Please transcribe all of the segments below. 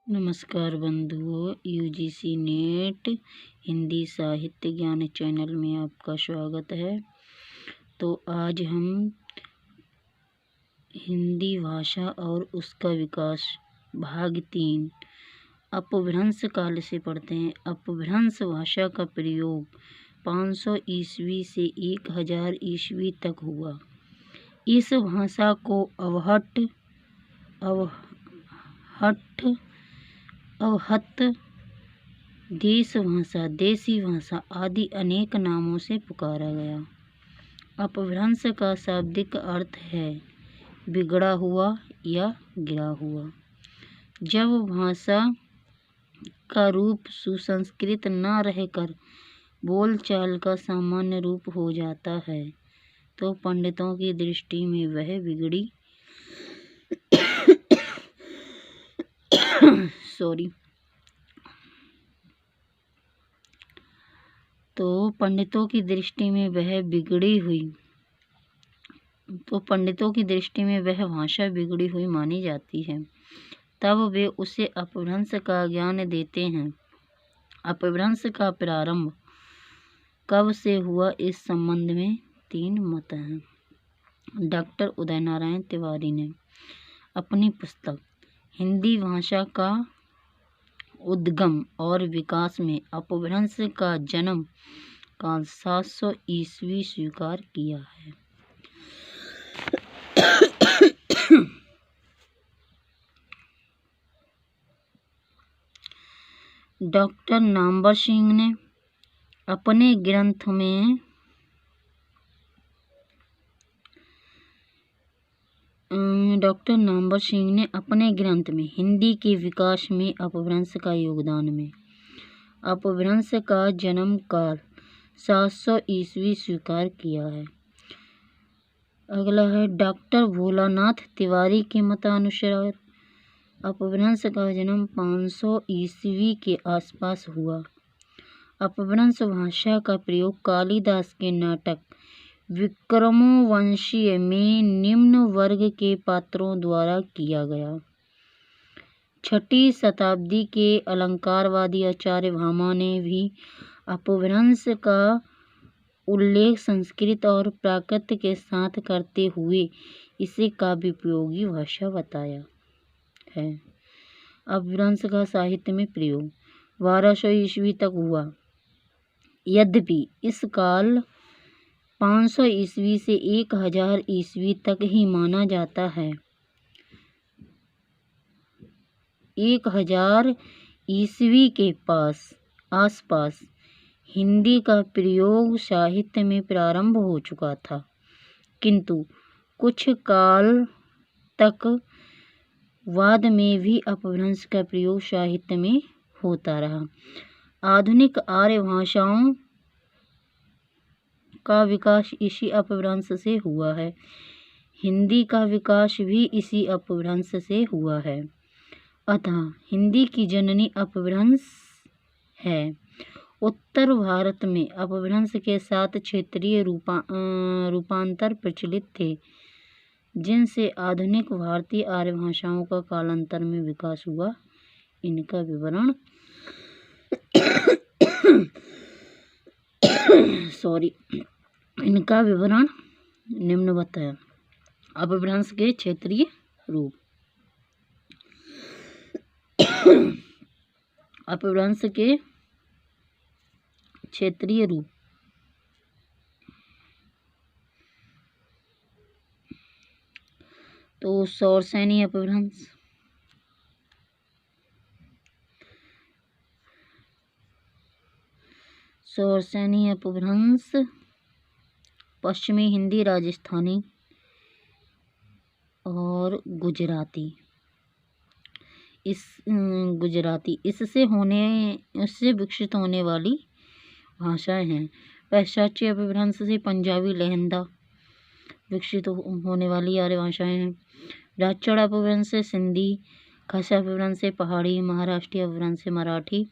नमस्कार बंधुओं, UGC net Hindi साहित्य ज्ञान चैनल में आपका स्वागत है। तो आज हम हिंदी भाषा और उसका विकास भाग 3 अपभ्रंश काल से पढ़ते हैं। अपभ्रंश भाषा का प्रयोग 500 ईस्वी से 1000 ईस्वी तक हुआ। इस भाषा को अवहट्ट देश भाषा, देसी भाषा आदि अनेक नामों से पुकारा गया। अपभ्रंश का शाब्दिक अर्थ है बिगड़ा हुआ या गिरा हुआ। जब भाषा का रूप सुसंस्कृत न रहकर बोलचाल का सामान्य रूप हो जाता है तो पंडितों की दृष्टि में वह बिगड़ी पंडितों की दृष्टि में वह भाषा बिगड़ी हुई मानी जाती है। तब वे उसे अपभ्रंश का ज्ञान देते हैं। अपभ्रंश का प्रारंभ कब से हुआ, इस संबंध में 3 मत हैं। डॉक्टर उदय नारायण तिवारी ने अपनी पुस्तक हिंदी भाषा का उद्गम और विकास में अपभ्रंश का जन्म काल 700 ईस्वी स्वीकार किया है। डॉक्टर नामवर सिंह ने अपने ग्रंथ में हिंदी के विकास में अपभ्रंश का योगदान में अपभ्रंश का जन्म काल 700 ईस्वी स्वीकार किया है। अगला है डॉक्टर भोलानाथ तिवारी के मतानुसार अपभ्रंश का जन्म 500 ईस्वी के आसपास हुआ। अपभ्रंश भाषा का प्रयोग कालिदास के नाटक विक्रमोर्वशीय में निम्न वर्ग के पात्रों द्वारा किया गया। 6ठी शताब्दी के अलंकारवादी आचार्य भामा ने भी अपभ्रंश का उल्लेख संस्कृत और प्राकृत के साथ करते हुए इसे काव्योपयोगी भाषा बताया है। अपभ्रंश का साहित्य में प्रयोग 1200 ईस्वी तक हुआ। यद्यपि इस काल 500 ईस्वी से 1000 ईस्वी तक ही माना जाता है। 1000 ईस्वी के आसपास हिंदी का प्रयोग साहित्य में प्रारंभ हो चुका था, किंतु कुछ काल तक बाद में भी अपभ्रंश का प्रयोग साहित्य में होता रहा। आधुनिक आर्य भाषाओं का विकास इसी अपभ्रंश से हुआ है। हिंदी का विकास भी इसी अपभ्रंश से हुआ है। अतः हिंदी की जननी अपभ्रंश है। उत्तर भारत में अपभ्रंश के साथ क्षेत्रीय रूपांतर प्रचलित थे, जिनसे आधुनिक भारतीय आर्य भाषाओं का कालांतर में विकास हुआ। इनका विवरण निम्नवत है। अपभ्रंश के क्षेत्रीय रूप। अपभ्रंश के क्षेत्रीय रूप तो सौरसेनी अपभ्रंश, पश्चिमी हिंदी, राजस्थानी और गुजराती। इससे विकसित होने वाली भाषाएं हैं। पाश्चात्य अपभ्रंश से पंजाबी, लहंदा विकसित होने वाली आर्य भाषाएं हैं। राजचड़ अपभ्रंश से सिंधी, खासी अपभ्रंश से पहाड़ी, महाराष्ट्रीय अपभ्रंश से मराठी,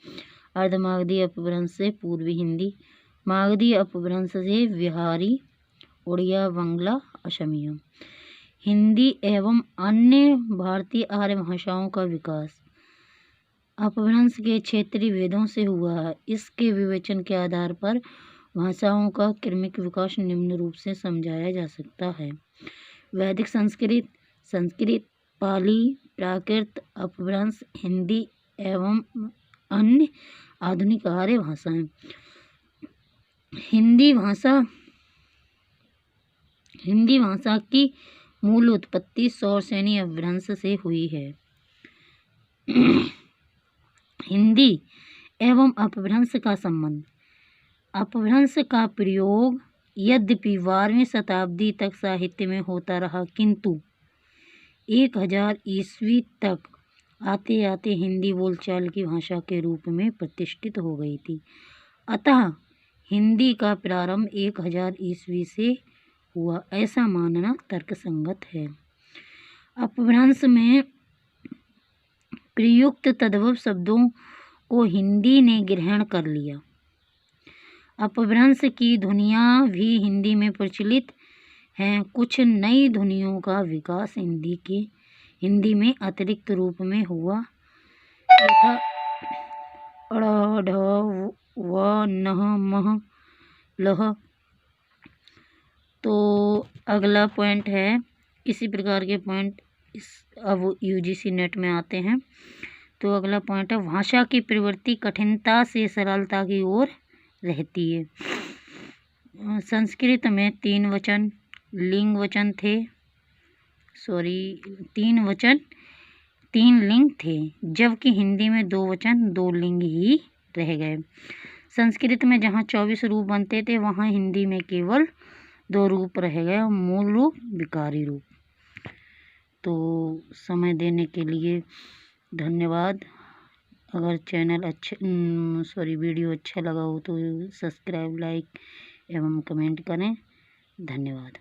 अर्धमागधी अपभ्रंश से पूर्वी हिंदी, मागधी अपभ्रंश से बिहारी, उड़िया, बांग्ला, असमिया। हिंदी एवं अन्य भारतीय आर्य भाषाओं का विकास अपभ्रंश के क्षेत्रीय भेदों से हुआ है। इसके विवेचन के आधार पर भाषाओं का क्रमिक विकास निम्न रूप से समझाया जा सकता है। वैदिक संस्कृत, संस्कृत, पाली, प्राकृत, अपभ्रंश, हिंदी एवं अन्य आधुनिक आर्य भाषाएं। हिंदी भाषा की मूल उत्पत्ति सौरसेनी अपभ्रंश से हुई है। हिंदी एवं अपभ्रंश का संबंध। अपभ्रंश का प्रयोग यद्यपि 12वीं शताब्दी तक साहित्य में होता रहा, किंतु 1000 ईस्वी तक आते आते हिंदी बोलचाल की भाषा के रूप में प्रतिष्ठित हो गई थी। अतः हिंदी का प्रारंभ 1000 ईस्वी से हुआ, ऐसा मानना तर्कसंगत है। अपभ्रंश में प्रयुक्त तद्भव शब्दों को हिंदी ने ग्रहण कर लिया। अपभ्रंश की ध्वनियाँ भी हिंदी में प्रचलित हैं। कुछ नई ध्वनियों का विकास हिंदी में अतिरिक्त रूप में हुआ, यथा ड़, ढ, व, नह, मह, लह। तो अगला पॉइंट है, इसी प्रकार के पॉइंट अब यूजीसी नेट में आते हैं। तो अगला पॉइंट है, भाषा की प्रवृत्ति कठिनता से सरलता की ओर रहती है। संस्कृत में 3 वचन लिंग वचन थे, 3 लिंग थे, जबकि हिंदी में 2 वचन 2 लिंग ही रह गए। संस्कृत में जहाँ 24 रूप बनते थे, वहाँ हिंदी में केवल 2 रूप रह गए, मूल रूप, विकारी रूप। तो समय देने के लिए धन्यवाद। अगर वीडियो अच्छा लगा हो तो सब्सक्राइब, लाइक एवं कमेंट करें। धन्यवाद।